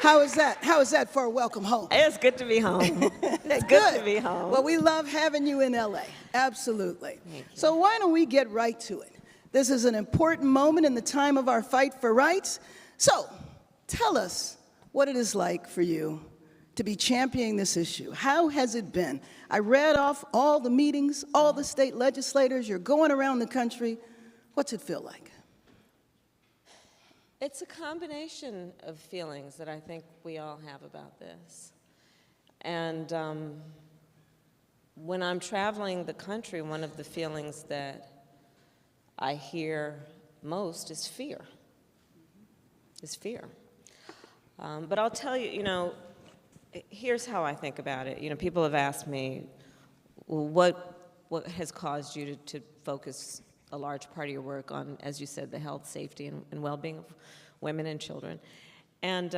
How is that? How is that for a welcome home? It's good to be home. It's good to be home. Well, we love having you in LA. Absolutely. So why don't we get right to it? This is an important moment in the time of our fight for rights. So tell us what it is like for you to be championing this issue. How has it been? I read off all the meetings, all the state legislators. You're going around the country. What's it feel like? It's a combination of feelings that I think we all have about this. And when I'm traveling the country, one of the feelings that I hear most is fear. But I'll tell you, here's how I think about it. People have asked me, well, what has caused you to focus a large part of your work on, as you said, the health, safety, and well-being of women and children. And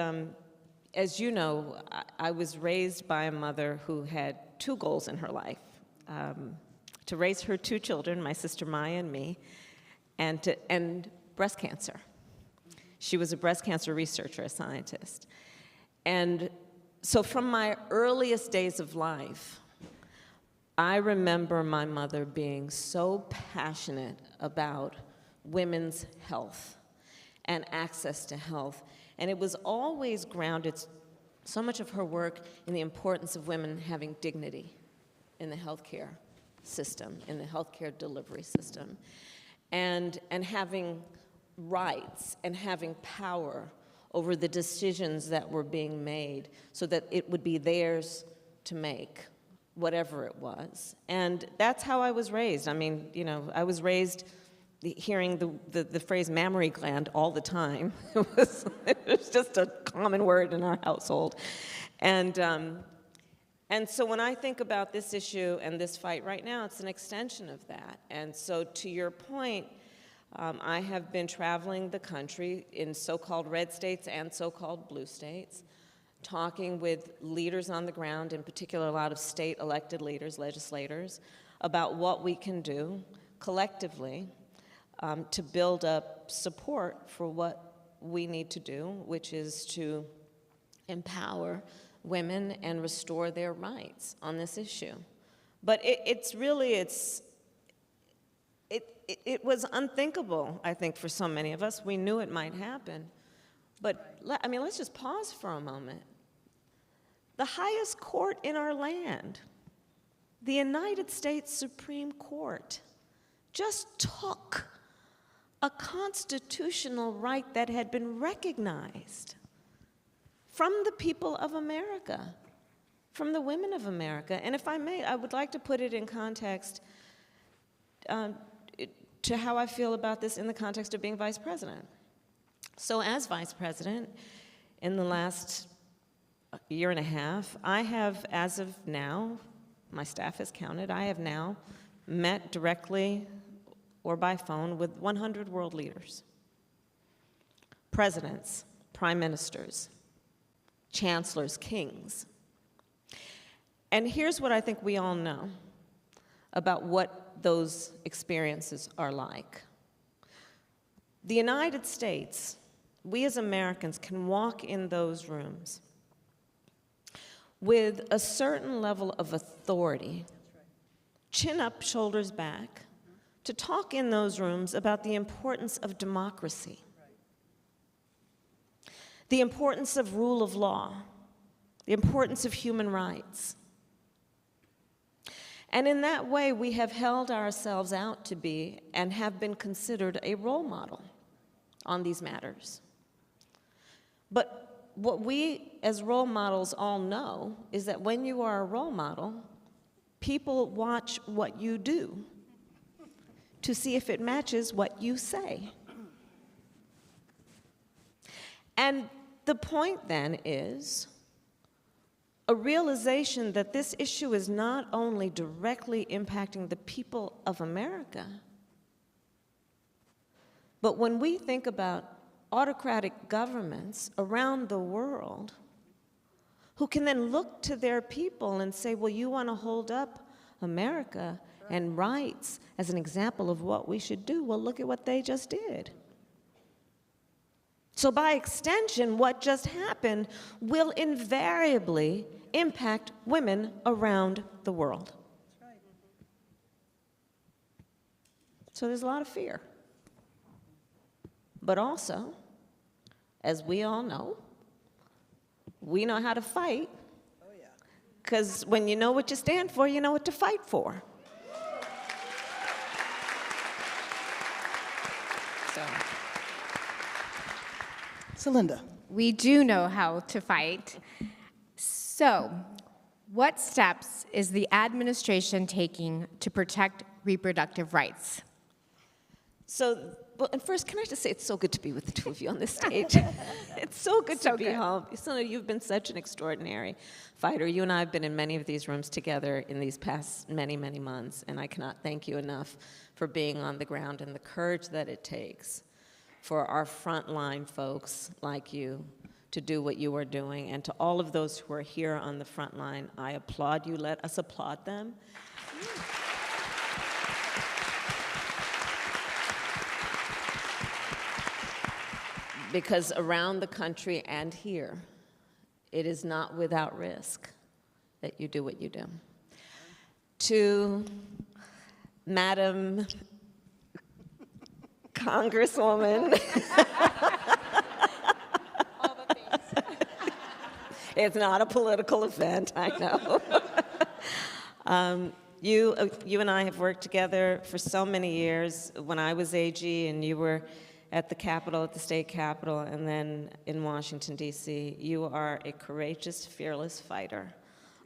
as you know, I was raised by a mother who had two goals in her life, to raise her two children, my sister Maya and me, and to end breast cancer. She was a breast cancer researcher, a scientist. And so from my earliest days of life, I remember my mother being so passionate about women's health and access to health. And it was always grounded, so much of her work, in the importance of women having dignity in the healthcare system, in the healthcare delivery system, and having rights and having power over the decisions that were being made so that it would be theirs to make, whatever it was. And that's how I was raised. I mean, I was raised hearing the phrase mammary gland all the time. It was just a common word in our household. And so when I think about this issue and this fight right now, it's an extension of that. And so to your point, I have been traveling the country in so-called red states and so-called blue states, talking with leaders on the ground, in particular a lot of state elected leaders, legislators, about what we can do collectively to build up support for what we need to do, which is to empower women and restore their rights on this issue. But it was unthinkable, I think, for so many of us. We knew it might happen. But, let's just pause for a moment. The highest court in our land, the United States Supreme Court, just took a constitutional right that had been recognized from the people of America, from the women of America. And if I may, I would like to put it in context to how I feel about this in the context of being vice president. So as vice president, in the last year and a half, I have, as of now, my staff has counted, I have now met directly or by phone with 100 world leaders, presidents, prime ministers, chancellors, kings. And here's what I think we all know about what those experiences are like. The United States, we as Americans can walk in those rooms with a certain level of authority, chin up, shoulders back, to talk in those rooms about the importance of democracy, the importance of rule of law, the importance of human rights. And in that way, we have held ourselves out to be and have been considered a role model on these matters. But what we as role models all know is that when you are a role model, people watch what you do to see if it matches what you say. And the point then is a realization that this issue is not only directly impacting the people of America, but when we think about autocratic governments around the world who can then look to their people and say, well, you want to hold up America and rights as an example of what we should do. Well, look at what they just did. So by extension, what just happened will invariably impact women around the world. So there's a lot of fear. But also, as we all know, we know how to fight, because when you know what you stand for, you know what to fight for. So. Celinda. We do know how to fight. So, what steps is the administration taking to protect reproductive rights? So, well, and first, can I just say it's so good to be with the two of you on this stage. It's so good to be home. Celinda, you've been such an extraordinary fighter. You and I have been in many of these rooms together in these past many, many months, and I cannot thank you enough for being on the ground and the courage that it takes for our frontline folks like you to do what you are doing. And to all of those who are here on the front line, I applaud you. Let us applaud them. Because around the country and here, it is not without risk that you do what you do. To Madam Congresswoman. All the things. It's not a political event, I know. You and I have worked together for so many years. When I was AG and you were at the Capitol, at the state Capitol, and then in Washington, D.C., you are a courageous, fearless fighter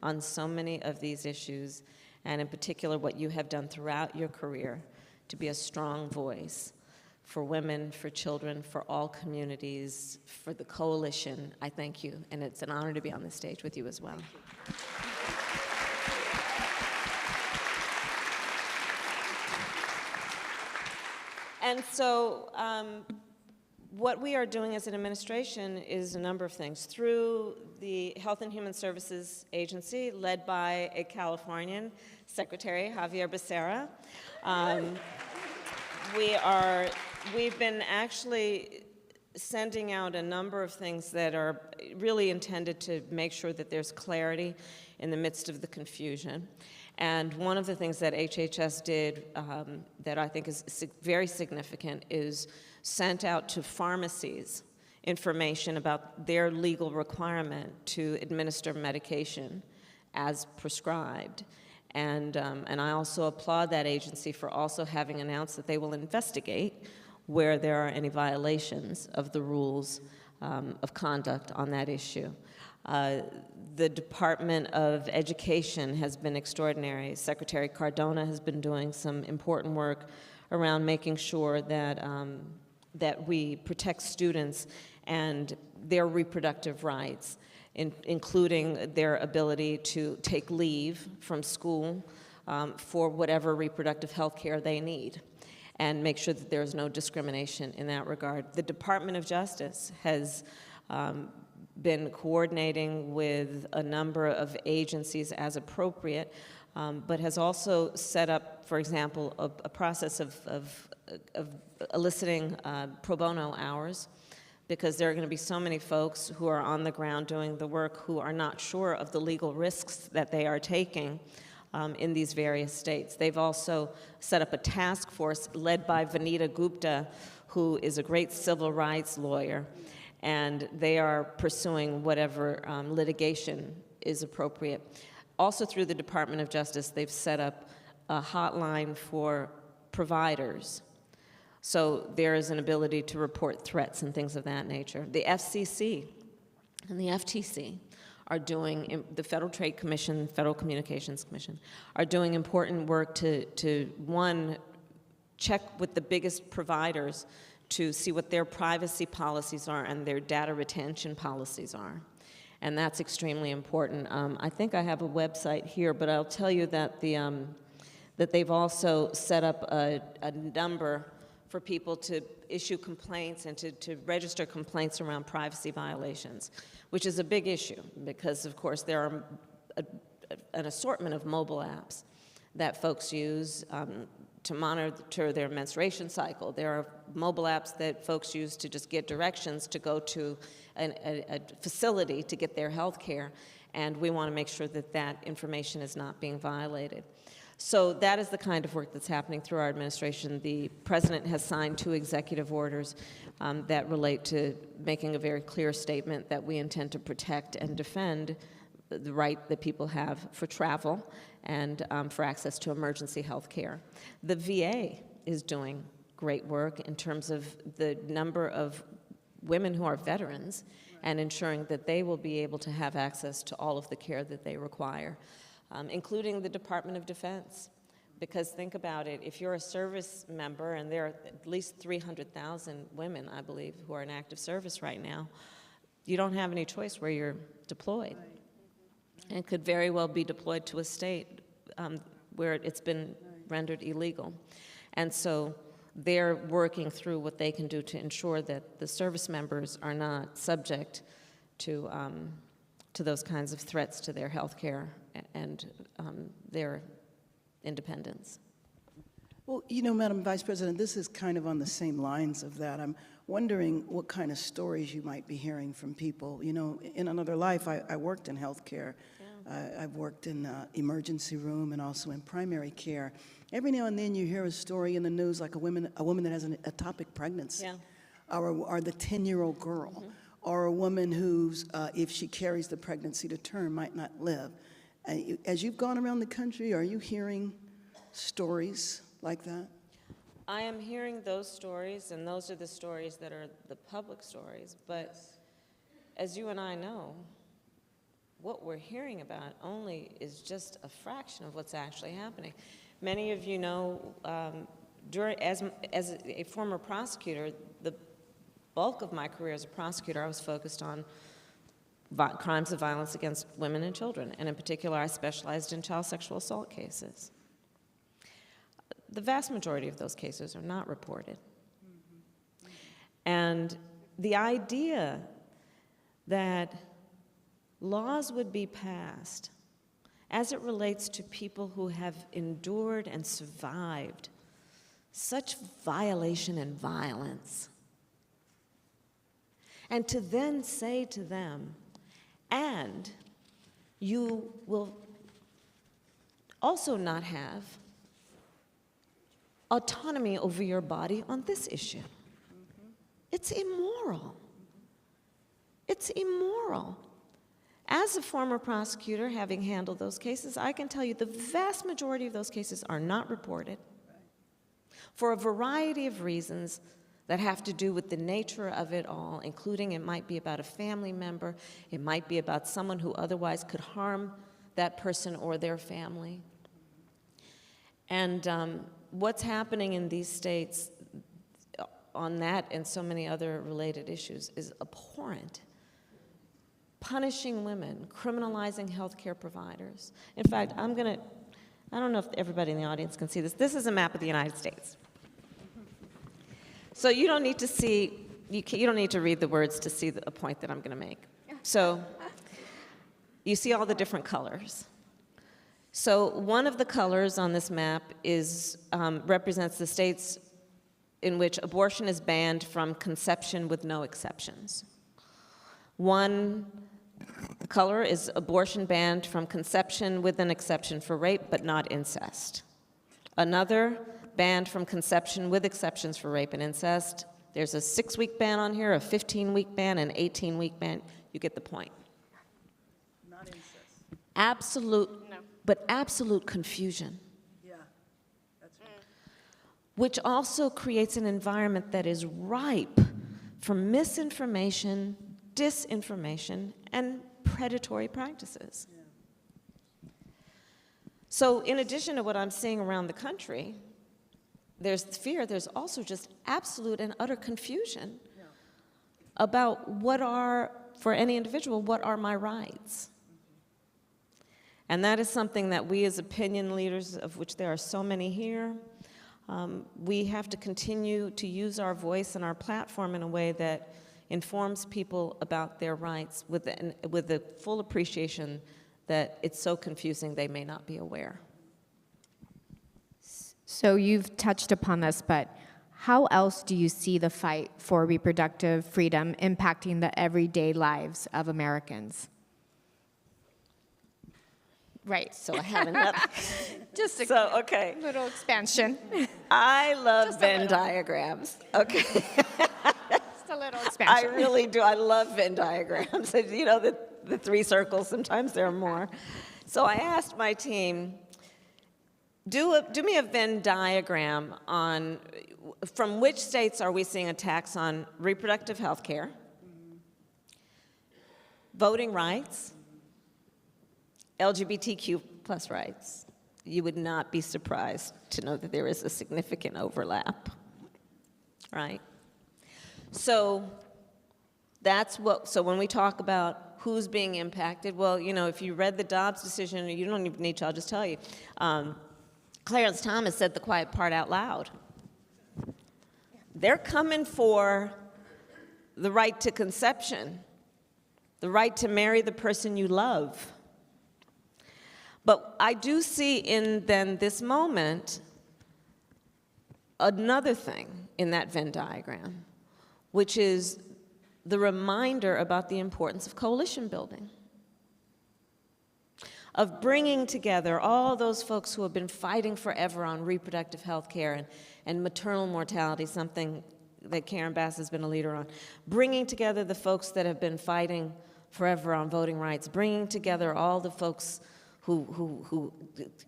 on so many of these issues, and in particular what you have done throughout your career to be a strong voice for women, for children, for all communities, for the coalition. I thank you, and it's an honor to be on this stage with you as well. And so what we are doing as an administration is a number of things. Through the Health and Human Services Agency, led by a Californian, Secretary Javier Becerra, we've been actually sending out a number of things that are really intended to make sure that there's clarity in the midst of the confusion. And one of the things that HHS did that I think is very significant is sent out to pharmacies information about their legal requirement to administer medication as prescribed. And I also applaud that agency for also having announced that they will investigate where there are any violations of the rules of conduct on that issue. The Department of Education has been extraordinary. Secretary Cardona has been doing some important work around making sure that, that we protect students and their reproductive rights, including their ability to take leave from school for whatever reproductive health care they need, and make sure that there's no discrimination in that regard. The Department of Justice has been coordinating with a number of agencies as appropriate, but has also set up, for example, a process of eliciting pro bono hours, because there are going to be so many folks who are on the ground doing the work who are not sure of the legal risks that they are taking in these various states. They've also set up a task force led by Vanita Gupta, who is a great civil rights lawyer, and they are pursuing whatever litigation is appropriate. Also through the Department of Justice, they've set up a hotline for providers. So there is an ability to report threats and things of that nature. The FCC and the FTC are doing, the Federal Trade Commission, Federal Communications Commission, are doing important work to one, check with the biggest providers to see what their privacy policies are and their data retention policies are. And that's extremely important. I think I have a website here, but I'll tell you that that they've also set up a number for people to issue complaints and to register complaints around privacy violations, which is a big issue because, of course, there are an assortment of mobile apps that folks use. to monitor their menstruation cycle. There are mobile apps that folks use to just get directions to go to a facility to get their health care, and we want to make sure that that information is not being violated. So that is the kind of work that's happening through our administration. The president has signed 2 executive orders that relate to making a very clear statement that we intend to protect and defend the right that people have for travel and for access to emergency health care. The VA is doing great work in terms of the number of women who are veterans and ensuring that they will be able to have access to all of the care that they require, including the Department of Defense. Because think about it, if you're a service member, and there are at least 300,000 women, I believe, who are in active service right now, you don't have any choice where you're deployed. And could very well be deployed to a state where it's been rendered illegal. And so they're working through what they can do to ensure that the service members are not subject to those kinds of threats to their health care and their independence. Well, you know, Madam Vice President, this is kind of on the same lines of that. I'm wondering what kind of stories you might be hearing from people. You know, in another life, I worked in healthcare. I've worked in emergency room and also in primary care. Every now and then you hear a story in the news like a woman that has an ectopic pregnancy, or the 10-year-old girl, or a woman who's, if she carries the pregnancy to term, might not live. As you've gone around the country, are you hearing stories like that? I am hearing those stories, and those are the stories that are the public stories. But as you and I know, what we're hearing about only is just a fraction of what's actually happening. Many of you know, as a former prosecutor, the bulk of my career as a prosecutor, I was focused on crimes of violence against women and children, and in particular, I specialized in child sexual assault cases. The vast majority of those cases are not reported. And the idea that laws would be passed as it relates to people who have endured and survived such violation and violence, and to then say to them, and you will also not have autonomy over your body on this issue. It's immoral. It's immoral. As a former prosecutor, having handled those cases, I can tell you the vast majority of those cases are not reported for a variety of reasons that have to do with the nature of it all, including it might be about a family member, it might be about someone who otherwise could harm that person or their family. And what's happening in these states on that and so many other related issues is abhorrent. Punishing women, criminalizing healthcare providers. In fact, I don't know if everybody in the audience can see this. This is a map of the United States. So you don't need to see, you don't need to read the words to see a point that I'm going to make. So you see all the different colors. So one of the colors on this map is represents the states in which abortion is banned from conception with no exceptions. One color is abortion banned from conception with an exception for rape, but not incest. Another, banned from conception with exceptions for rape and incest. There's a 6-week ban on here, a 15-week ban, an 18-week ban. You get the point. Not incest. Absolute, no. But absolute confusion. Yeah, that's right. Which also creates an environment that is ripe for misinformation, disinformation, and predatory practices. Yeah. So in addition to what I'm seeing around the country, there's fear, there's also just absolute and utter confusion about what are, for any individual, what are my rights? And that is something that we as opinion leaders, of which there are so many here, we have to continue to use our voice and our platform in a way that informs people about their rights with the full appreciation that it's so confusing they may not be aware. So you've touched upon this, but how else do you see the fight for reproductive freedom impacting the everyday lives of Americans? Right. So I have another. Just a Okay. little expansion. I love Venn diagrams. Okay. Just a little I expansion. really do. I love Venn diagrams. You know, the three circles, sometimes there are more. So I asked my team, do me a Venn diagram on from which states are we seeing attacks on reproductive health care, voting rights, LGBTQ plus rights. You would not be surprised to know that there is a significant overlap, right? So so when we talk about who's being impacted, well, you know, if you read the Dobbs decision, you don't even need to, I'll just tell you. Clarence Thomas said the quiet part out loud. They're coming for the right to conception, the right to marry the person you love. But I do see in then this moment another thing in that Venn diagram, which is the reminder about the importance of coalition building, of bringing together all those folks who have been fighting forever on reproductive health care and maternal mortality, something that Karen Bass has been a leader on, bringing together the folks that have been fighting forever on voting rights, bringing together all the folks who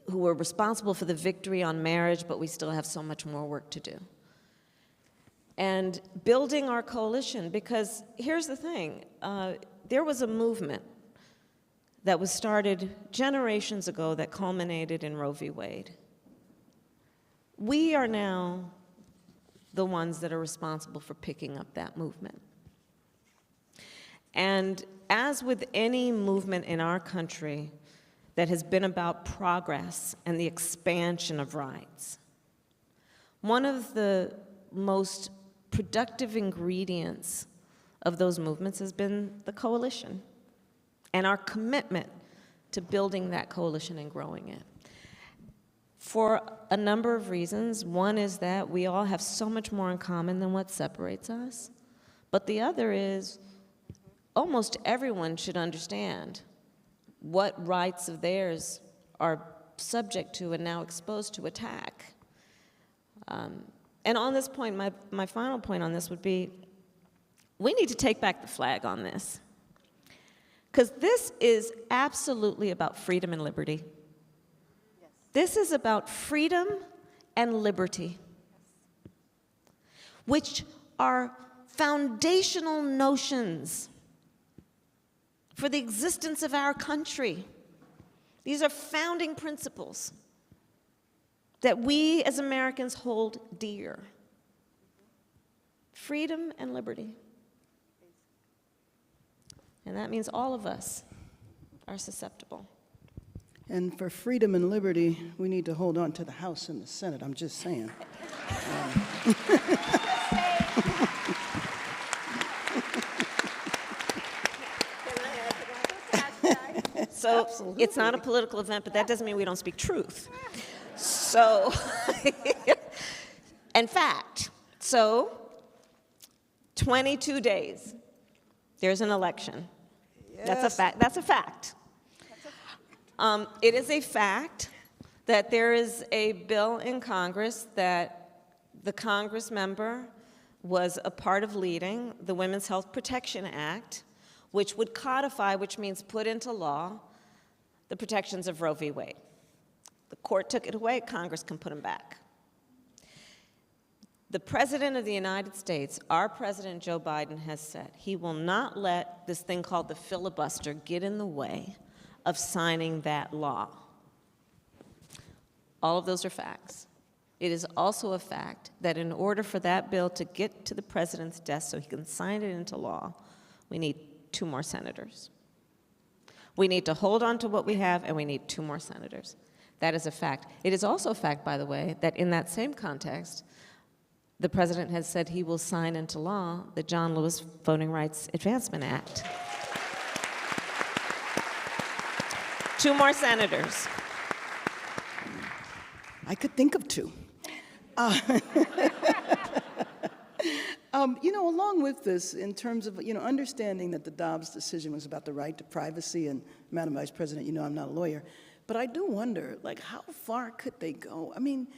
were responsible for the victory on marriage, but we still have so much more work to do. And building our coalition, because here's the thing, there was a movement that was started generations ago that culminated in Roe v. Wade. We are now the ones that are responsible for picking up that movement. And as with any movement in our country that has been about progress and the expansion of rights, one of the most productive ingredients of those movements has been the coalition and our commitment to building that coalition and growing it. For a number of reasons. One is that we all have so much more in common than what separates us. But the other is almost everyone should understand what rights of theirs are subject to and now exposed to attack. And on this point, my final point on this would be, we need to take back the flag on this. Because this is absolutely about freedom and liberty. Yes. This is about freedom and liberty, which are foundational notions for the existence of our country. These are founding principles that we as Americans hold dear. Freedom and liberty. And that means all of us are susceptible. And for freedom and liberty, we need to hold on to the House and the Senate. I'm just saying. So Absolutely. It's not a political event, but that doesn't mean we don't speak truth. So, in fact, 22 days, there's an election. Yes. That's a fact. That's a fact. It is a fact that there is a bill in Congress that the Congress member was a part of leading, the Women's Health Protection Act, which would codify, which means put into law, the protections of Roe v. Wade. The court took it away, Congress can put them back. The President of the United States, our President Joe Biden, has said he will not let this thing called the filibuster get in the way of signing that law. All of those are facts. It is also a fact that in order for that bill to get to the President's desk so he can sign it into law, we need 2 more senators. We need to hold on to what we have, and we need 2 more senators. That is a fact. It is also a fact, by the way, that in that same context, the President has said he will sign into law the John Lewis Voting Rights Advancement Act. 2 more senators. I could think of 2. Along with this, in terms of, understanding that the Dobbs decision was about the right to privacy, and Madam Vice President, I'm not a lawyer, but I do wonder, how far could they go? I mean,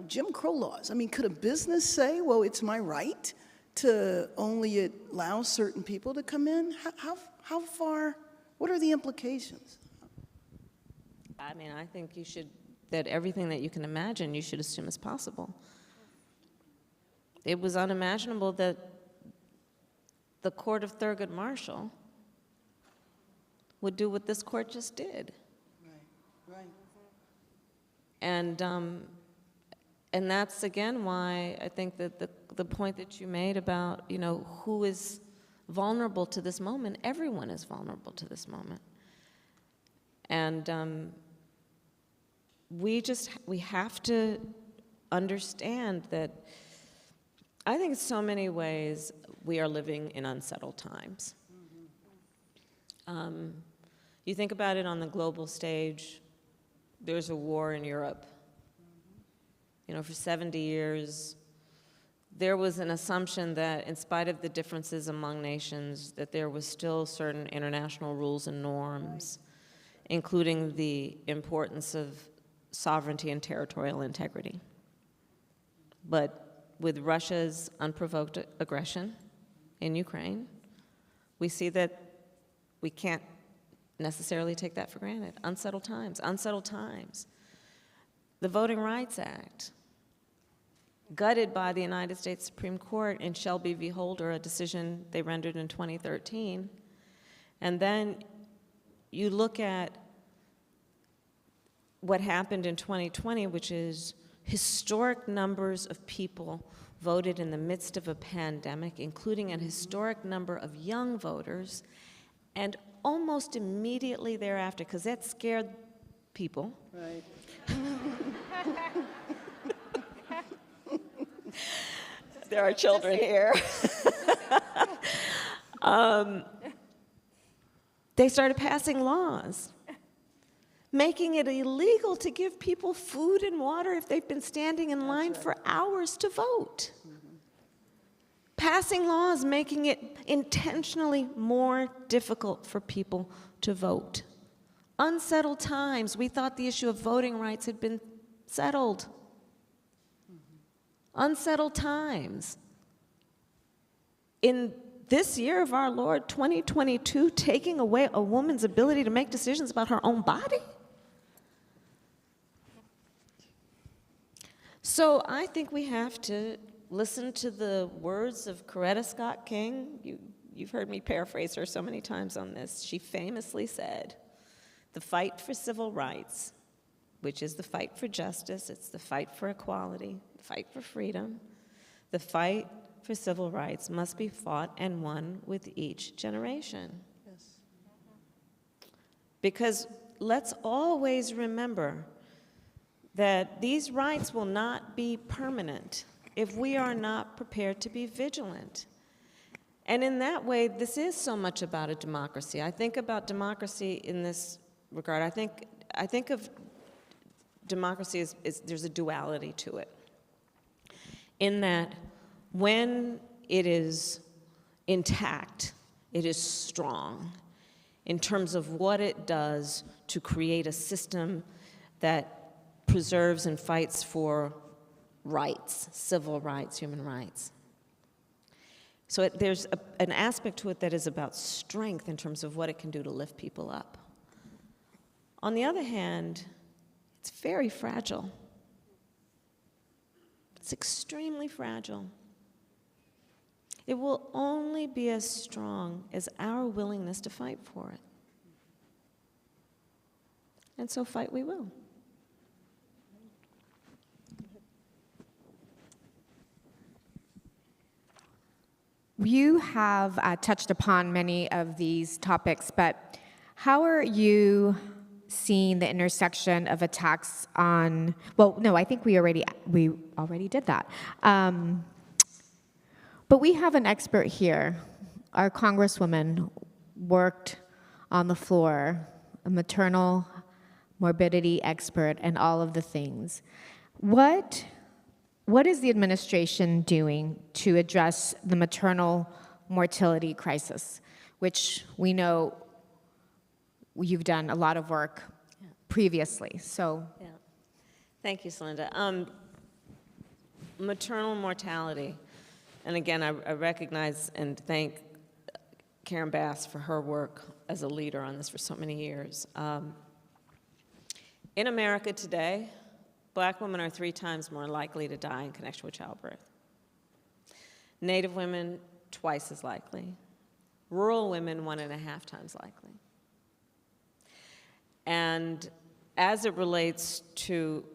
Jim Crow laws. I mean, could a business say, well, it's my right to only allow certain people to come in? How far, what are the implications? I mean, I think that everything that you can imagine, you should assume is possible. It was unimaginable that the court of Thurgood Marshall would do what this court just did. Right. And that's, again, why I think that the point that you made about, who is vulnerable to this moment, everyone is vulnerable to this moment. And we have to understand that I think in so many ways we are living in unsettled times. You think about it on the global stage, there's a war in Europe. For 70 years, there was an assumption that in spite of the differences among nations, that there was still certain international rules and norms, including the importance of sovereignty and territorial integrity. But with Russia's unprovoked aggression in Ukraine, we see that we can't necessarily take that for granted. Unsettled times. The Voting Rights Act, gutted by the United States Supreme Court in Shelby v. Holder, a decision they rendered in 2013. And then you look at what happened in 2020, which is historic numbers of people voted in the midst of a pandemic, including a historic number of young voters, and almost immediately thereafter, because that scared people. Right. There are children here. They started passing laws making it illegal to give people food and water if they've been standing in line for hours to vote. Passing laws making it intentionally more difficult for people to vote. Unsettled times. We thought the issue of voting rights had been settled. Unsettled times. In this year of our Lord, 2022, taking away a woman's ability to make decisions about her own body? So I think we have to listen to the words of Coretta Scott King. You've heard me paraphrase her so many times on this. She famously said, "The fight for civil rights, which is the fight for justice, it's the fight for equality, the fight for freedom, the fight for civil rights must be fought and won with each generation." Yes. Because let's always remember that these rights will not be permanent if we are not prepared to be vigilant. And in that way, this is so much about a democracy. I think about democracy in this regard. I think of democracy as there's a duality to it, in that when it is intact, it is strong in terms of what it does to create a system that preserves and fights for rights, civil rights, human rights. So there's an aspect to it that is about strength in terms of what it can do to lift people up. On the other hand, it's very fragile. It's extremely fragile. It will only be as strong as our willingness to fight for it. And so fight we will. You have touched upon many of these topics, but how are you seeing the intersection of attacks on, well, no, I think we already did that. But we have an expert here. Our Congresswoman worked on the floor, a maternal morbidity expert and all of the things. What what is the administration doing to address the maternal mortality crisis, which we know you've done a lot of work previously? So, Yeah. Thank you, Celinda. Maternal mortality, and again, I recognize and thank Karen Bass for her work as a leader on this for so many years. In America today, Black women are 3 times more likely to die in connection with childbirth. Native women, twice as likely. Rural women, 1.5 times likely. And as it relates to,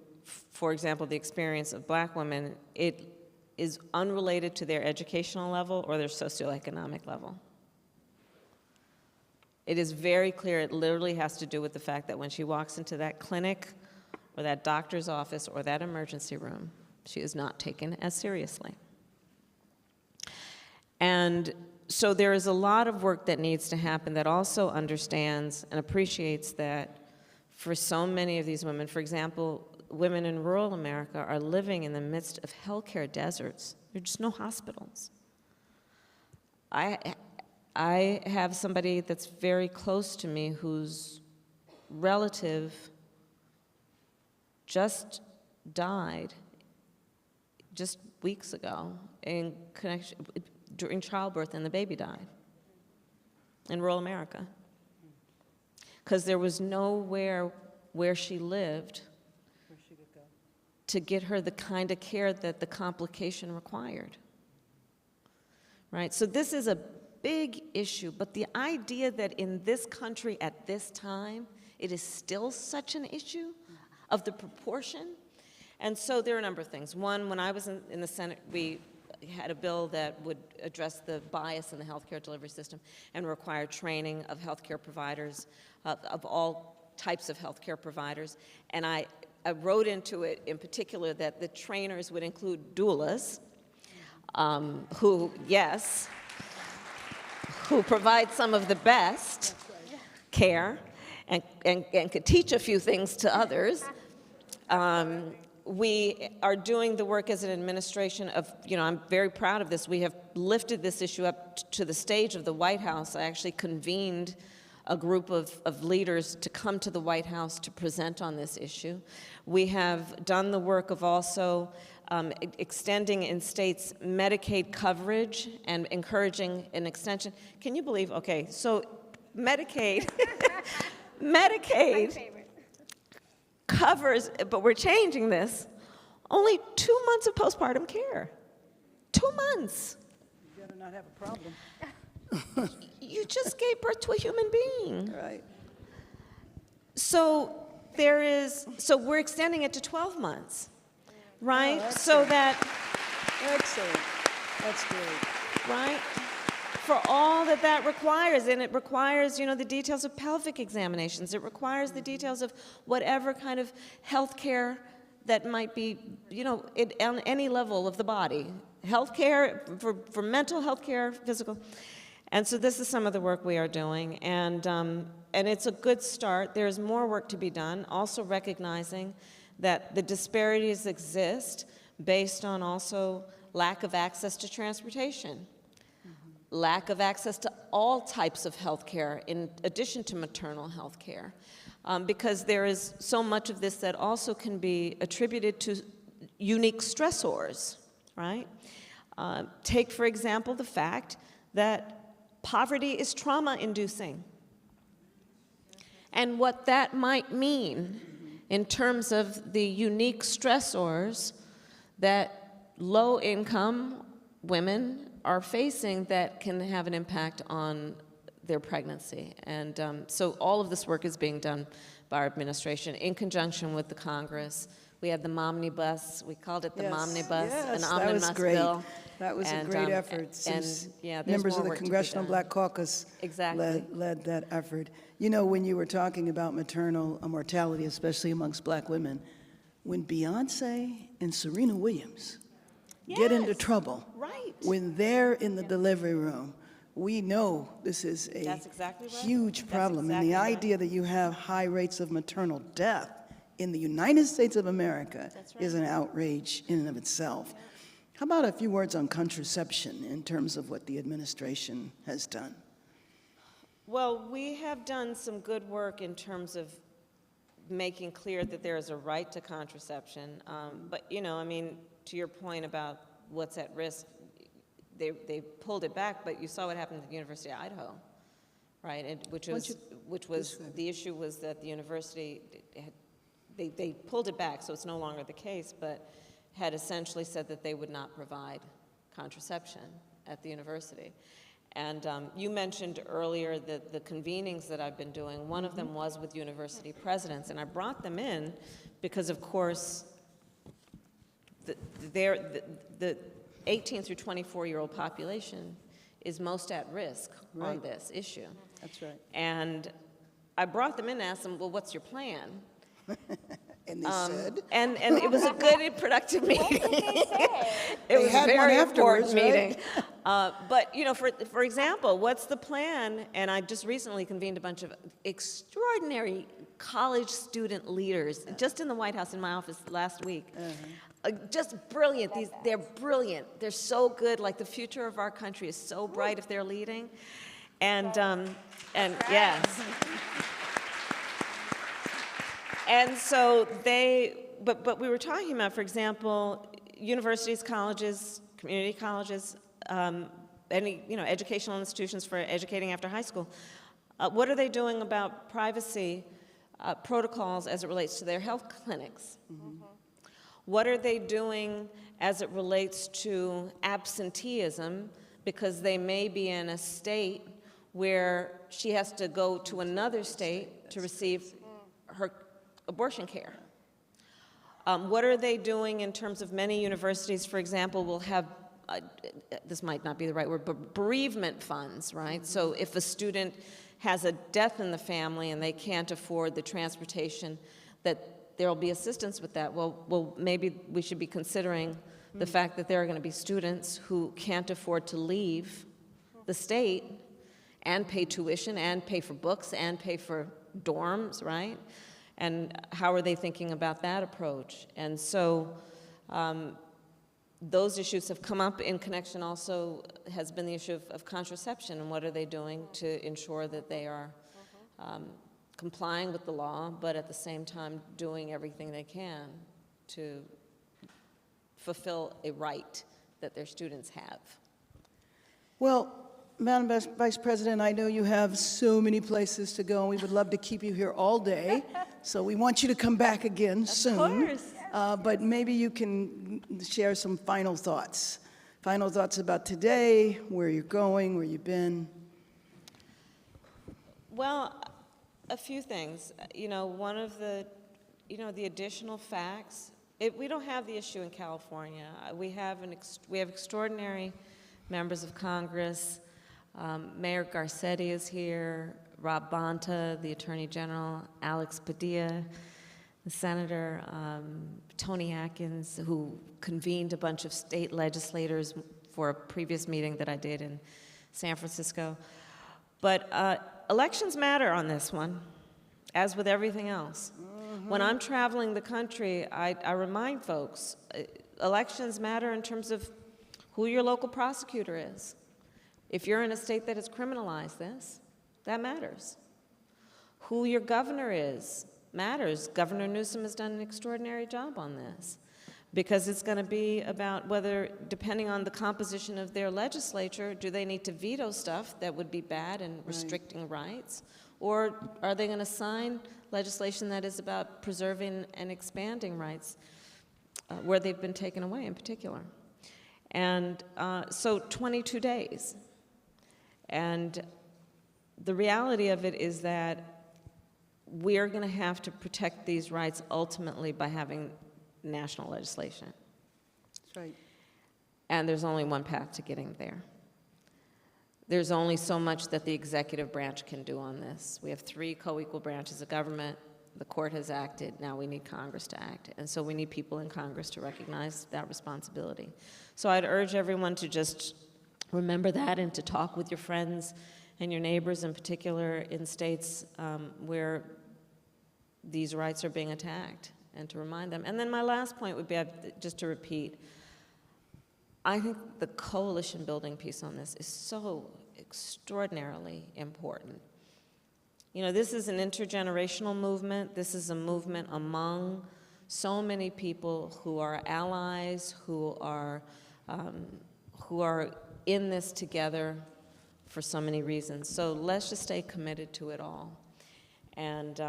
for example, the experience of Black women, it is unrelated to their educational level or their socioeconomic level. It is very clear, it literally has to do with the fact that when she walks into that clinic or that doctor's office or that emergency room, she is not taken as seriously. And so there is a lot of work that needs to happen that also understands and appreciates that for so many of these women, for example, women in rural America are living in the midst of healthcare deserts. There are just no hospitals. I have somebody that's very close to me whose relative just died just weeks ago in connection during childbirth, and the baby died in rural America because there was nowhere where she lived to get her the kind of care that the complication required. Right? So this is a big issue, but the idea that in this country at this time, it is still such an issue of the proportion. And so there are a number of things. One, when I was in the Senate, we had a bill that would address the bias in the healthcare delivery system and require training of healthcare providers, of all types of healthcare providers. And I wrote into it in particular that the trainers would include doulas, who, yes, who provide some of the best care and could teach a few things to others. We are doing the work as an administration of, I'm very proud of this. We have lifted this issue up to the stage of the White House. I actually convened a group of leaders to come to the White House to present on this issue. We have done the work of also extending in states Medicaid coverage and encouraging an extension. Can you believe, okay, so Medicaid, Medicaid covers, but we're changing this, only 2 months of postpartum care. 2 months. You better not have a problem. You just gave birth to a human being. Right. So we're extending it to 12 months, right? Oh, so that, excellent. That's great. right? For all that requires, and it requires, the details of pelvic examinations. It requires the details of whatever kind of health care that might be, on any level of the body. Health care, for mental health care, physical. And so this is some of the work we are doing, and it's a good start. There's more work to be done, also recognizing that the disparities exist based on also lack of access to transportation, lack of access to all types of health care in addition to maternal health care, because there is so much of this that also can be attributed to unique stressors, right? Take, for example, the fact that poverty is trauma-inducing, and what that might mean in terms of the unique stressors that low-income women are facing that can have an impact on their pregnancy. And so all of this work is being done by our administration in conjunction with the Congress. We had the Momnibus. We called it the Momnibus, an omnibus bill. That was a great effort. Since members of the Congressional Black Caucus led that effort. When you were talking about maternal mortality, especially amongst Black women, when Beyonce and Serena Williams get into trouble, right, when they're in the delivery room, we know this is a huge problem. And the idea that you have high rates of maternal death in the United States of America That's right. is an outrage in and of itself. How about a few words on contraception in terms of what the administration has done? Well, we have done some good work in terms of making clear that there is a right to contraception. But, you know, I mean, to your point about what's at risk, they pulled it back, but you saw what happened at the University of Idaho, right? Which was the issue was that the university, they pulled it back, so it's no longer the case, but had essentially said that they would not provide contraception at the university. And you mentioned earlier the convenings that I've been doing. One of them was with university presidents, and I brought them in because, of course, the 18 through 24-year-old population is most at risk on this issue. That's right. And I brought them in and asked them, well, what's your plan? And they said? And it was a good and productive meeting. It was a had one very afterwards, important meeting. But, you know, for example, what's the plan? And I just recently convened a bunch of extraordinary college student leaders just in the White House in my office last week. Just brilliant. They're brilliant. They're so good. Like, the future of our country is so bright if they're leading. And yes. And so but we were talking about, for example, universities, colleges, community colleges, any, you know, educational institutions for educating after high school. What are they doing about privacy protocols as it relates to their health clinics? What are they doing as it relates to absenteeism, because they may be in a state where she has to go to another state to receive her abortion care? What are they doing in terms of many universities, for example, will have, this might not be the right word, but bereavement funds, right? So if a student has a death in the family and they can't afford the transportation, that there will be assistance with that. Well, maybe we should be considering the fact that there are going to be students who can't afford to leave the state and pay tuition and pay for books and pay for dorms, right? And how are they thinking about that approach? And so those issues have come up. In connection also has been the issue of contraception, and what are they doing to ensure that they are complying with the law, but at the same time doing everything they can to fulfill a right that their students have. Well, Madam Vice President, I know you have so many places to go, and we would love to keep you here all day. So we want you to come back again soon. Of course. But maybe you can share some final thoughts. Final thoughts about today, where you're going, where you've been. Well, a few things. You know, one of the, you know, the additional facts. We don't have the issue in California. We have extraordinary members of Congress. Mayor Garcetti is here. Rob Bonta, the Attorney General. Alex Padilla, the Senator. Tony Atkins, who convened a bunch of state legislators for a previous meeting that I did in San Francisco. But elections matter on this one, as with everything else. When I'm traveling the country, I remind folks, elections matter in terms of who your local prosecutor is. If you're in a state that has criminalized this, that matters. Who your governor is matters. Governor Newsom has done an extraordinary job on this, because it's going to be about whether, depending on the composition of their legislature, do they need to veto stuff that would be bad and restricting rights, or are they going to sign legislation that is about preserving and expanding rights where they've been taken away in particular. And so 22 days. And the reality of it is that we are going to have to protect these rights ultimately by having national legislation. That's right. And there's only one path to getting there. There's only so much that the executive branch can do on this. We have 3 co-equal branches of government. The court has acted. Now we need Congress to act. And so we need people in Congress to recognize that responsibility. So I'd urge everyone to just remember that and to talk with your friends and your neighbors, in particular in states where these rights are being attacked, and to remind them. And then my last point would be, just to repeat, I think the coalition building piece on this is so extraordinarily important. You know, this is an intergenerational movement. This is a movement among so many people who are allies, who are in this together for so many reasons. So let's just stay committed to it all, and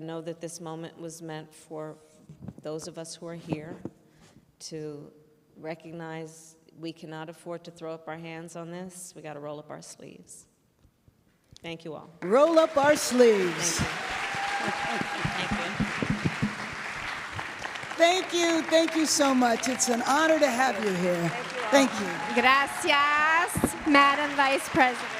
know that this moment was meant for those of us who are here to recognize we cannot afford to throw up our hands on this. We got to roll up our sleeves. Thank you all. Roll up our sleeves. Thank you. Thank you. Thank you so much. It's an honor to have you here. Thank you. Gracias, Madam Vice President.